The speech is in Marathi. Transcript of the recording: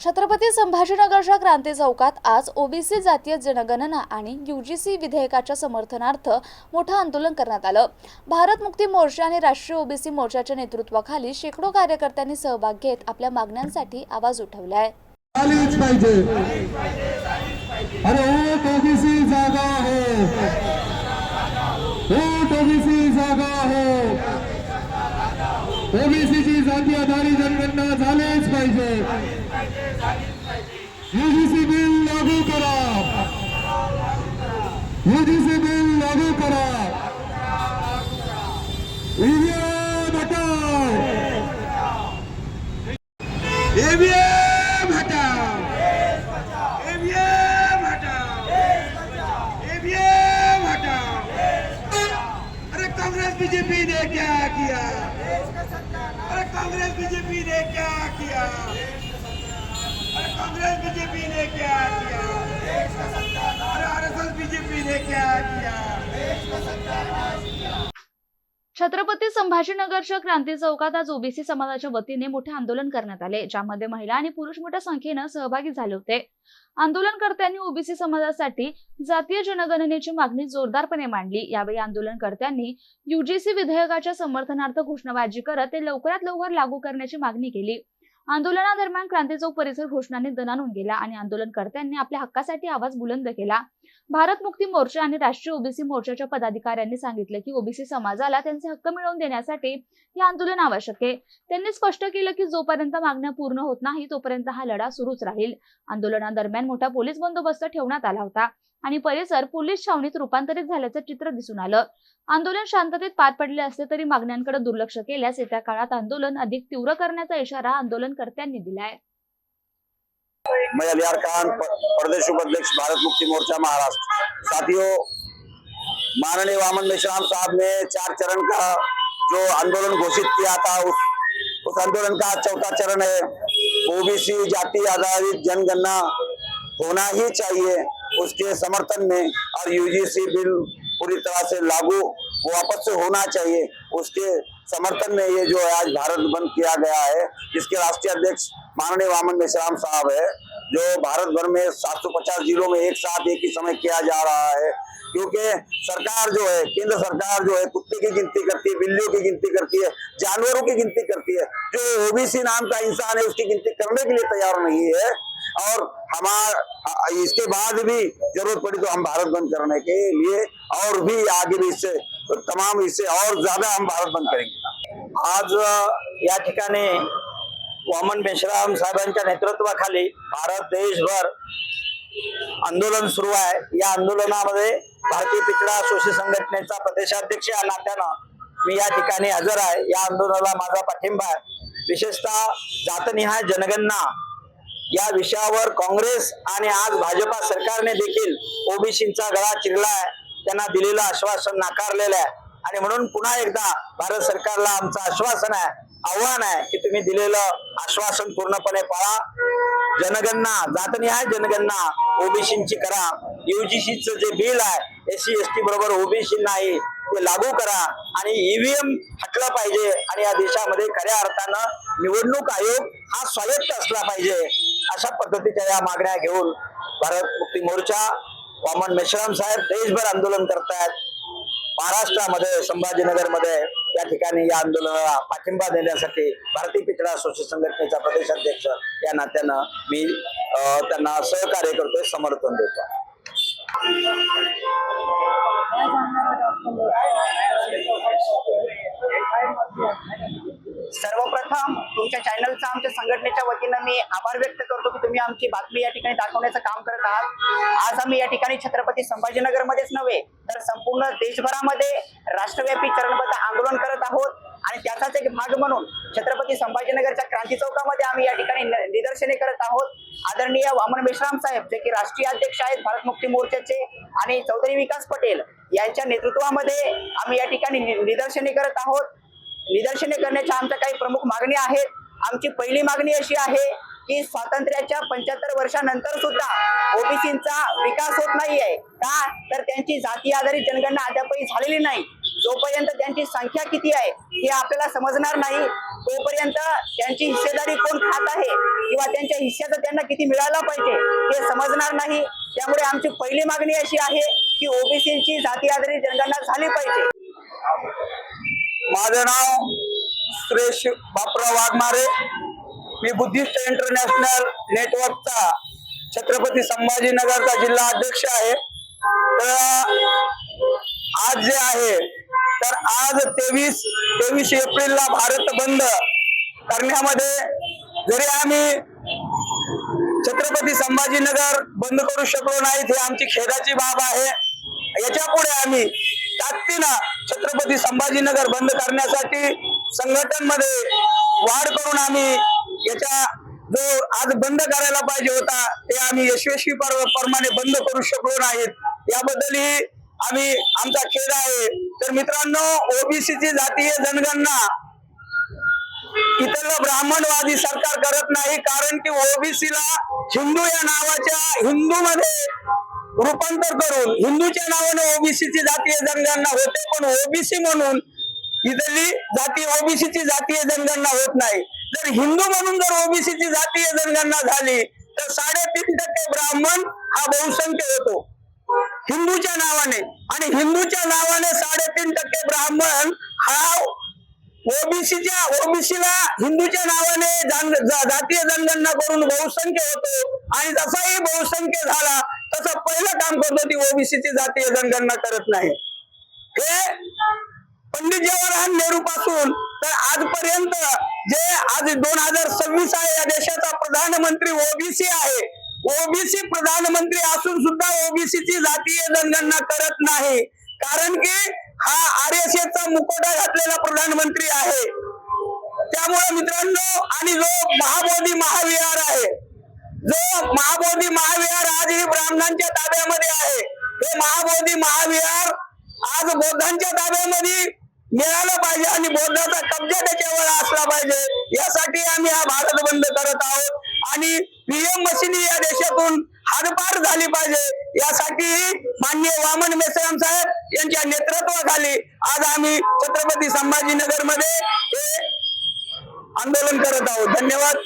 छत्रपती संभाजीनगरच्या क्रांती चौकात आज ओबीसी जातीय जनगणना आणि यूजीसी विधेयकाच्या समर्थनार्थ मोठं आंदोलन करण्यात आलं। भारत मुक्ती मोर्चा आणि राष्ट्रीय ओबीसी मोर्चाच्या नेतृत्वाखाली शेकडो कार्यकर्त्यांनी सहभाग घेत आपल्या मागण्यांसाठी आवाज उठवलाय। ओबीसीची जाती आधारित जनगणना झालीच पाहिजे। यूजीसी बिल लागू करा, यूजीसी बिल लागू करा, ईवीएम हटाओ, ईवीएम हटाओ, ईवीएम हटाओ, ईवीएम हटाओ। अरे कांग्रेस बीजेपी ने क्या किया? अरे कांग्रेस बीजेपी ने क्या किया? अरे कांग्रेस बीजेपी ने क्या किया? अरे आरएसएस बीजेपी ने क्या किया? छत्रपती संभाजीनगरच्या क्रांती चौकात आज ओबीसी समाजाच्या वतीने मोठे आंदोलन करण्यात आले, ज्यामध्ये महिला आणि पुरुष मोठ्या संख्येने सहभागी झाले होते। आंदोलनकर्त्यांनी ओबीसी समाजासाठी जातीय जनगणनेची मागणी जोरदारपणे मांडली। यावेळी आंदोलनकर्त्यांनी यूजीसी विधेयकाच्या समर्थनार्थ घोषणाबाजी करत ते लवकरात लवकर लागू करण्याची मागणी केली। आंदोलनादरम्यान क्रांती चौक परिसर घोषणांनी दणाणून गेला आणि आंदोलनकर्त्यांनी आपल्या हक्कासाठी आवाज बुलंद केला। भारत मुक्ती मोर्चा आणि राष्ट्रीय ओबीसी मोर्चाच्या पदाधिकाऱ्यांनी सांगितलं की ओबीसी समाजाला त्यांचे हक्क मिळवून देण्यासाठी हे आंदोलन आवश्यक आहे। त्यांनी स्पष्ट केलं की जोपर्यंत मागण्या पूर्ण होत नाही तोपर्यंत हा लढा सुरूच राहील। आंदोलनादरम्यान मोठा पोलीस बंदोबस्त ठेवण्यात आला होता आणि परिसर पोलीस छावणीत रूपांतरित झाल्याचं चित्र दिसून आलं। आंदोलन शांततेत पार पडले असले तरी मागण्यांकडे दुर्लक्ष केल्यास येत्या काळात आंदोलन अधिक तीव्र करण्याचा इशारा आंदोलनकर्त्यांनी दिलाय। मैं अलियार खान, प्रदेश उपाध्यक्ष भारत मुक्ति मोर्चा महाराष्ट्र। साथियों, माननीय वामन मेश्राम साहब ने 4 चरण का जो आंदोलन घोषित किया था उस आंदोलन का चौथा चरण है। ओबीसी जाति आधारित जनगणना होना ही चाहिए, उसके समर्थन में, और यूजीसी बिल पूरी तरह से लागू वापस से होना चाहिए, उसके समर्थन में ये जो आज भारत बंद किया गया है, जिसके राष्ट्रीय अध्यक्ष माननीय वामन मेश्राम साहब है, जो भारत भर में 750 जिलों में एक साथ एक ही समय किया जा रहा है। क्योंकि सरकार जो है, केंद्र सरकार जो है, कुत्ते की गिनती करती है, बिल्लियों की गिनती करती है, जानवरों की गिनती करती है। जो ओबीसी नाम का इंसान है उसकी गिनती करने के लिए तैयार नहीं है। और इसके बाद भी जरूरत पड़ी तो हम भारत बंद करने के लिए और भी आगे भी इससे तमाम इससे और ज्यादा हम भारत बंद करेंगे। आज या ठिकाणी वामन मेश्राम साहेबांच्या नेतृत्वाखाली भारत देशभर आंदोलन सुरू आहे। या आंदोलनामध्ये भारतीय पिछड़ा शोषित संघटनेचा प्रदेशाध्यक्ष या नात्यानं मी या ठिकाणी हजर आहे। या आंदोलनाला माझा पाठिंबा आहे। विशेषतः जातनिहाय जनगणना या विषयावर काँग्रेस आणि आज भाजपा सरकारने देखील ओबीसींचा गळा चिरला आहे, त्यांना दिलेलं आश्वासन नाकारलेलं आहे। आणि म्हणून पुन्हा एकदा भारत सरकारला आमचं आश्वासन आहे, आव्हान आहे की तुम्ही दिलेलं आश्वासन पूर्णपणे पाळा। जनगणना, जातनिहाय जनगणना ओबीसींची करा। यूजीसीचं जे बिल आहे एससी एसटी बरोबर ओबीसी नाही ते लागू करा आणि ईव्हीएम हटलं पाहिजे आणि या देशामध्ये खऱ्या अर्थानं निवडणूक आयोग हा स्वायत्त असला पाहिजे। अशा पद्धतीच्या या मागण्या घेऊन भारत मुक्ती मोर्चा, वामन मेश्राम साहेब देशभर आंदोलन करतायत। महाराष्ट्रामध्ये संभाजीनगरमध्ये या ठिकाणी या आंदोलनाला पाठिंबा देण्यासाठी भारतीय पिछड़ा शोषित संघटनेचा प्रदेशाध्यक्ष या नात्यानं मी त्यांना सहकार्य करतोय, समर्थन देतो। सर्वप्रथम तुमच्या चॅनलचा आमच्या संघटनेच्या वतीनं मी आभार व्यक्त करतो की तुम्ही आमची बातमी या ठिकाणी दाखवण्याचं काम करत आहात। आज आम्ही या ठिकाणी छत्रपती संभाजीनगर मध्येच नव्हे तर संपूर्ण देशभरामध्ये राष्ट्रव्यापी चरणबद्ध आंदोलन करत आहोत आणि त्याचाच एक भाग म्हणून छत्रपती संभाजीनगरच्या क्रांती चौकामध्ये आम्ही या ठिकाणी निदर्शने करत आहोत। आदरणीय वामन मेश्राम साहेब जे की राष्ट्रीय अध्यक्ष आहेत भारत मुक्ती मोर्चाचे आणि चौधरी विकास पटेल यांच्या नेतृत्वामध्ये आम्ही या ठिकाणी निदर्शने करत आहोत। निदर्शने करण्याच्या आमच्या काही प्रमुख मागणी आहेत। आमची पहिली मागणी अशी आहे की स्वातंत्र्याच्या 75 वर्षानंतर सुद्धा ओबीसींचा विकास होत नाहीये का तर त्यांची जाती आधारित जनगणना अद्यापही झालेली नाही। जोपर्यंत त्यांची संख्या किती आहे हे आपल्याला समजणार नाही तोपर्यंत त्यांची हिस्सेदारी कोण खात आहे किंवा त्यांच्या हिस्स्याचं त्यांना किती मिळालं पाहिजे हे समजणार नाही. त्यामुळे आमची पहिली मागणी अशी आहे की ओबीसीची जाती आधारित जनगणना झाली पाहिजे. माझं नाव सुरेश बापराव वाघमारे. मी बुद्धिस्ट इंटरनॅशनल नेटवर्कचा छत्रपती संभाजीनगरचा जिल्हा अध्यक्ष आहे. तर आज जे आहे तर आज 23 एप्रिलला भारत बंद करण्यामध्ये जरी आम्ही छत्रपती संभाजीनगर बंद करू शकलो नाहीत, ही आमची खेदाची बाब आहे. याच्या पुढे आम्ही ताकदीनं छत्रपती संभाजीनगर बंद करण्यासाठी संघटनमध्ये वाढ करून आम्ही याच्या जो आज बंद करायला पाहिजे होता ते आम्ही यशस्वी प्रमाणे बंद करू शकलो नाहीत. याबद्दलही आमचा खेद आहे. तर मित्रांनो, ओबीसीची जातीय जनगणना इथलं ब्राह्मणवादी सरकार करत नाही, कारण की ओबीसीला हिंदू या नावाच्या हिंदूमध्ये रूपांतर करून हिंदूच्या नावाने ओबीसीची जातीय जनगणना होते, पण ओबीसी म्हणून इथली जाती ओबीसीची जातीय जनगणना होत नाही. जर हिंदू म्हणून जर ओबीसीची जातीय जनगणना झाली तर 3.5% ब्राह्मण हा बहुसंख्य होतो हिंदूच्या नावाने, आणि हिंदूच्या नावाने 3.5% ब्राह्मण हा ओबीसीला हिंदूच्या नावाने जातीय जनगणना करून बहुसंख्य होतो, आणि जसाही बहुसंख्य झाला तसं पहिलं काम करतो ती ओबीसीची जातीय जनगणना करत नाही. हे पंडित जवाहरलाल नेहरू पासून तर आजपर्यंत जे आज 2026 आहे, या देशाचा प्रधानमंत्री ओबीसी आहे. ओबीसी प्रधानमंत्री असून सुद्धा ओबीसीची जातीय जनगणना करत नाही, कारण की हा आरएसएसचा मुखवटा घातलेला प्रधानमंत्री आहे. त्यामुळे मित्रांनो, आणि जो महाबोधी महाविहार आहे, जो महाबोधी महाविहार आजही ब्राह्मणांच्या ताब्यामध्ये आहे, हे महाबोधी महाविहार आज बौद्धांच्या ताब्यामध्ये मिळालं पाहिजे आणि बौद्धाचा कब्जा त्याच्यावर असला पाहिजे. यासाठी आम्ही हा भारत बंद करत आहोत, आणि पीएम मशिनी या देशातून हद्दपार झाली पाहिजे. यासाठी माननीय वामन मेश्राम साहेब यांच्या नेतृत्वाखाली आज आम्ही छत्रपती संभाजीनगर मध्ये हे आंदोलन करत आहोत. धन्यवाद.